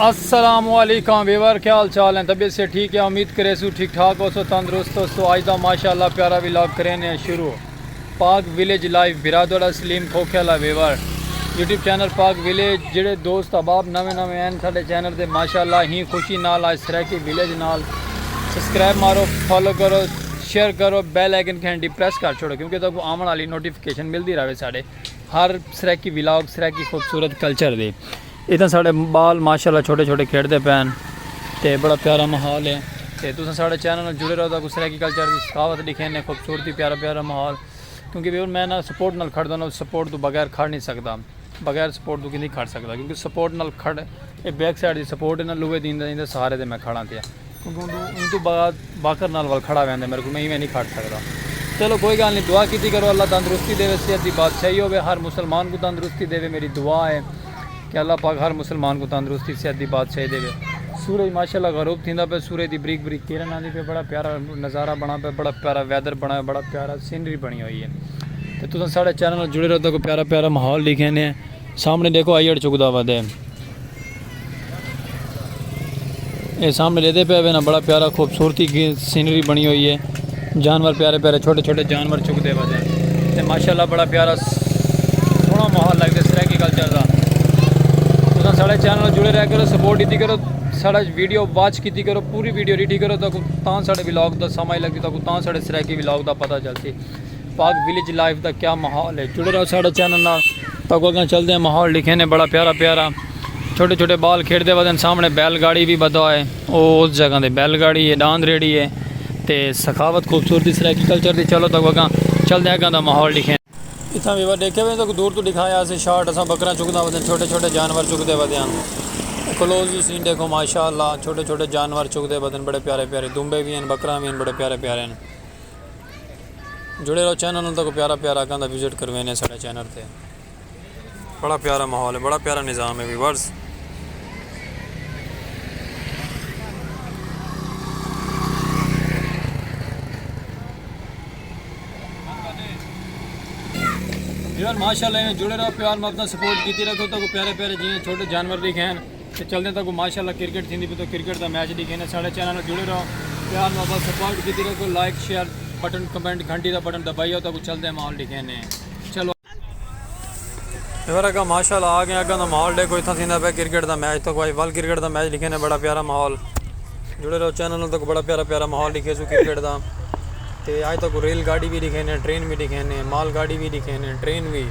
अस्सलामुअलैकुम व्यूअर, क्या हाल चाल है? तबीयत से ठीक है? उम्मीद करे सो ठीक ठाक हो, सो तंदुरुस्त हो। सो आज दा माशाअल्लाह प्यारा व्लॉग करें शुरू। पाक विलेज लाइव बिरादर सलीम खोखेला व्यूअर यूट्यूब चैनल पाक विलेज। जेडे दोस्त अहबाब नवे नवे हैं साडे चैनल से माशाअल्लाह ही खुशी नाल आज सराकी विलेज नाल सब्सक्राइब मारो, फॉलो करो, शेयर करो, बेल आइकन घंटी प्रेस कर छोड़ो क्योंकि तक आने वाली नोटिफिकेशन मिलती रहे साढ़े हर सराकी व्लॉग सराकी खूबसूरत कल्चर दे। इतना साढ़े बाल माशाल्लाह छोटे छोटे खेड़ते पैन तो बड़ा प्यारा माहौल है। तो तुम साढ़े चैनल में जुड़े रहो तो सराकी कल्चर की सखावत लिखे ने खूबसूरती प्यारा प्यारा माहौल। क्योंकि भी मैं ना सपोर्ट नाल खड़दा ना, सपोर्ट तो बगैर खड़ नहीं सकता, बगैर सपोर्ट तो कि नहीं खड़ सकता क्योंकि सपोर्ट नाल खड़ ये बैक साइड की सपोर्ट है ना लुए दींदा सारे तो मैं खड़ा थे क्योंकि उन तो बाद बाकर नाल वाल खड़ा वह मेरे को मैं नहीं खड़ सकता। चलो कोई गल नहीं, दुआ की करो अल्लाह तंदुरुस्ती देवे, सेहत की बादशाही हो, हर मुसलमान को तंदुरुस्ती देवे। मेरी दुआ है कि अल्लाह पाक हर मुसलमान को तंदुरुस्ती सेहत की बादशाही देवे। सूरज माशाल्लाह गरूब थींदा पे, सूरज की बरीक बरीक किरण आती पे, बड़ा प्यारा नज़ारा बना पे, बड़ा प्यारा वैदर बना है, बड़ा प्यारा सीनरी बनी हुई है। तो तुम साढ़े चैनल जुड़े रहो तो प्यारा प्यारा माहौल लिखे ने। सामने देखो आईड़ चुकदा वधे ये सामने लेते पे ना, बड़ा प्यारा खूबसूरती की सीनरी बनी हुई है। जानवर प्यारे प्यारे छोटे छोटे जानवर चुकते वधे तो माशाल्लाह बड़ा प्यारा सोहना माहौल लगता सराकी कल्चर का। तुम साढ़े चैनल जुड़े रह करो, सपोर्ट की करो, साढ़ा वीडियो वॉच की करो, पूरी वीडियो रीडी करो तो साढ़े व्लॉग का समझ लगती तो साढ़े सराकी व्लॉग का पता चलती पाक विलेज लाइफ का क्या माहौल है। जुड़े रहो साढ़े चैनल नाल तो अगर चलते हैं। माहौल लिखे ने बड़ा प्यारा प्यारा, छोटे छोटे बाल खेड़ते वजन, सामने बैलगाड़ी भी बदा है वो उस जगह से बैलगाड़ी है, डांद रेड़ी है तो सखावत खूबसूरती सराकी कल्चर की। चलो तक अगर चलते हैं अगर माहौल लिखे इतना भी देखे हुए तो दूर तो दिखाया से शार्ट असा बकरा चुकता वजन, छोटे छोटे जानवर चुकते वजन। क्लोज भी सीन देखो माशाल्लाह, छोटे छोटे जानवर चुकते वजन, बड़े प्यारे प्यारे दुम्बे भी हैं, बकरा भी हैं, बड़े प्यारे प्यारे हैं। जुड़े रहो चैनल तक प्यारा प्यारा कहता विजिट करवेने साढ़े चैनल पे। बड़ा प्यारा माहौल है, बड़ा प्यारा निज़ाम है व्यूअर्स। यार माशाल्लाह जुड़े रहो, प्यार में अपना सपोर्ट की रखो तो प्यारे प्यारे जी छोटे जानवर दिखे हैं तो चलते तक माशाल्लाह क्रिकेट थी भी तो क्रिकेट का मैच दिखे ने। साढ़े चैनल में जुड़े रहो, प्यार में अपना सपोर्ट की रखो, लाइक शेयर बटन कमेंट घंटी का बटन दबाइए तो चलते हैं माहौल दिखे ने। चलो फिर अगर माशाल्लाह आ गए अगर का माहौल देखो इतना थी पे क्रिकेट का मैच तो भाई वर्ल्ड क्रिकेट का मैच लिखे ने, बड़ा प्यारा माहौल। जुड़े रहो चैनल तक बड़ा प्यारा प्यारा माहौल लिखे सो क्रिकेट का। तो आज तक रेलगाड़ी भी दिखे ने, ट्रेन भी दिखे ने, मालगाड़ी भी दिखे ने, ट्रेन भी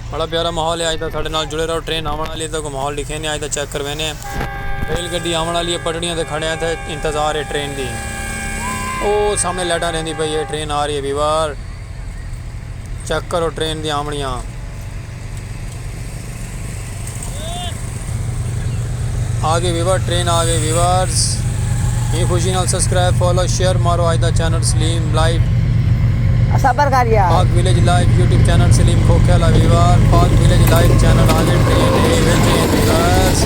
बड़ा प्यारा माहौल है। आज तक साढ़े नाल जुड़े रहो, ट्रेन आने वाली तक माहौल लिखे ने, आज तक चेक करवेने। रेल गड्डी आने वाली है, पटड़ियाँ से खड़े थे इंतज़ार है ट्रेन की। ओ सामने लाइटा रही पई है, ट्रेन आ रही है व्यूअर, चेक करो ट्रेन दी आमड़ियाँ। आगे व्यूअर ट्रेन आ गई व्यूअर्स। ये खुशी नाल सब्सक्राइब फॉलो शेयर मारो आज दा चैनल सलीम लाइव सबर करिया Pak village live YouTube channel Saleem खोखेला viewer. Pak village live channel आगे ट्रेन व्यूअर्स,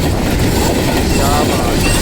क्या बात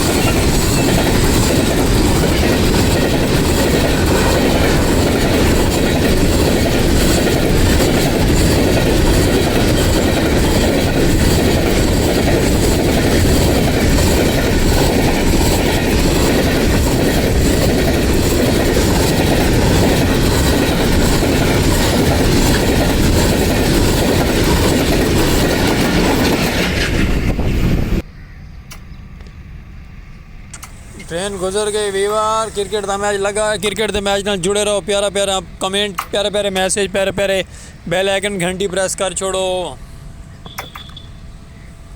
ट्रेन गुजर गई व्यूअर। क्रिकेट का मैच लगा है, क्रिकेट के मैच नाल जुड़े रहो, प्यारा प्यारा कमेंट, प्यारे प्यारे मैसेज, प्यारे प्यारे बेल आइकन घंटी प्रेस कर छोड़ो।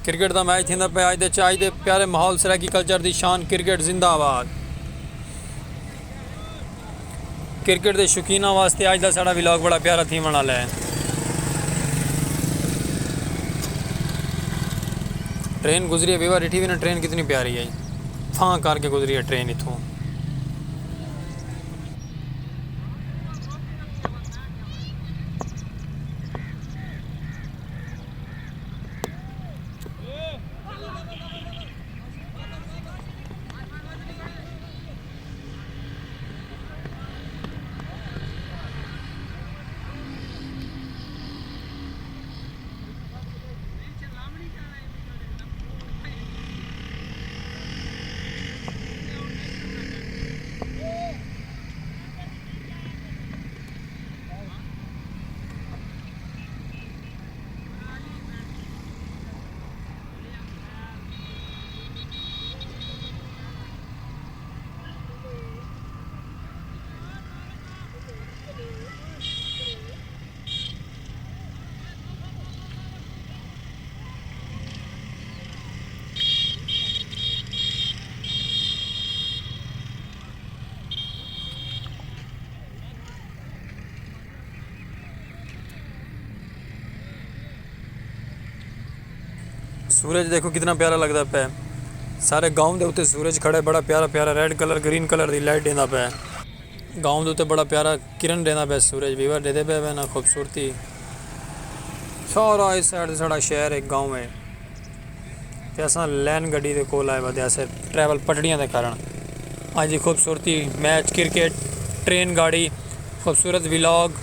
क्रिकेट का मैच थी पे आज दे प्यारे माहौल सराकी कल्चर की शान क्रिकेट जिंदाबाद। क्रिकेट के शौकीना वास्ते आज का साड़ा व्लॉग बड़ा प्यारा थी वाला है। ट्रेन गुजरी है व्यूअर, इठी भी ना ट्रेन कितनी प्यारी है, फां करके गुजरी है ट्रेन इथों। सूरज देखो कितना प्यारा लगता पे, सारे गाँव के उत्ते सूरज खड़े, बड़ा प्यारा प्यारा रेड कलर ग्रीन कलर की लाइट देना पे, गाँव के उत्ते बड़ा प्यारा किरण देना पे सूरज वीवर देते पे ना खूबसूरती। सारा इस साइड साड़ा शहर एक गाँव है ते असां लैन गड्डी के कोल आए वे ऐसे ट्रैवल पटड़ियाँ के कारण। अज की खूबसूरती मैच क्रिकेट ट्रेन गाड़ी खूबसूरत विलॉग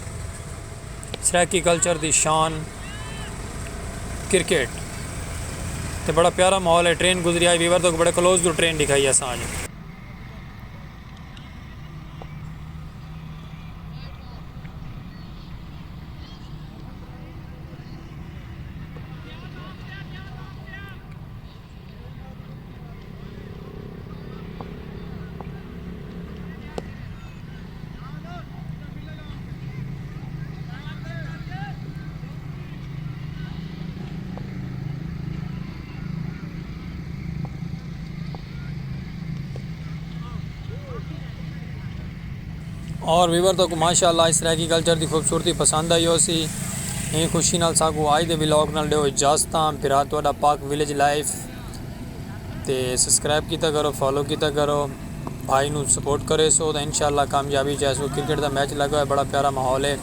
सराकी कल्चर की शान क्रिकेट तो बड़ा प्यारा माहौल है। ट्रेन गुजरी आई वीवर तो बड़े क्लोज तो ट्रेन दिखाई असां अज। और वीवर तो माशाअल्लाह इस तरह की कल्चर की खूबसूरती पसंद आई हो सी यही खुशी नाल साकू आज दे व्लॉग नाल दिओ इजाजतां। फिर तुहाडा पाक विलेज लाइफ ते सब्सक्राइब किया करो फॉलो किया करो भाई नू सपोर्ट करे सो तो इंशाअल्लाह कामयाबी जैसो क्रिकेट का मैच लगा है बड़ा प्यारा माहौल है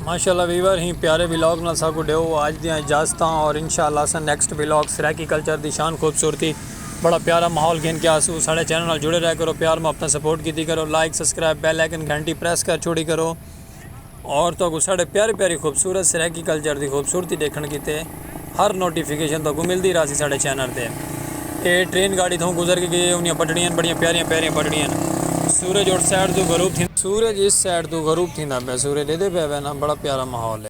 माशाअल्लाह। वीवर ही प्यारे व्लॉग नाल साकू दिओ आज दियां इजाजतां और इंशाअल्लाह असां नेक्स्ट व्लॉग सराकी कल्चर की शान खूबसूरती बड़ा प्यारा माहौल गिन के आसू साढ़े चैनल नाल जुड़े रह करो प्यार में अपना सपोर्ट की करो लाइक सब्सक्राइब बेल आइकन घंटी प्रेस कर छोड़ी करो और तो साढ़े प्यारे प्यारी खूबसूरत सराकी कल्चर की खूबसूरती देखने की हर नोटिफिकेशन तो मिलती रहा साढ़े चैनल पर। ये ट्रेन गाड़ी तो गुजर के गई उन्हें पटड़ियाँ बड़िया प्यारियां प्यारियां पटड़ियाँ। सूरज और साइड तो गरूब थी सूरज इस साइड तो गरूब थी ना पे सूरज दे पे ना बड़ा प्यारा माहौल है।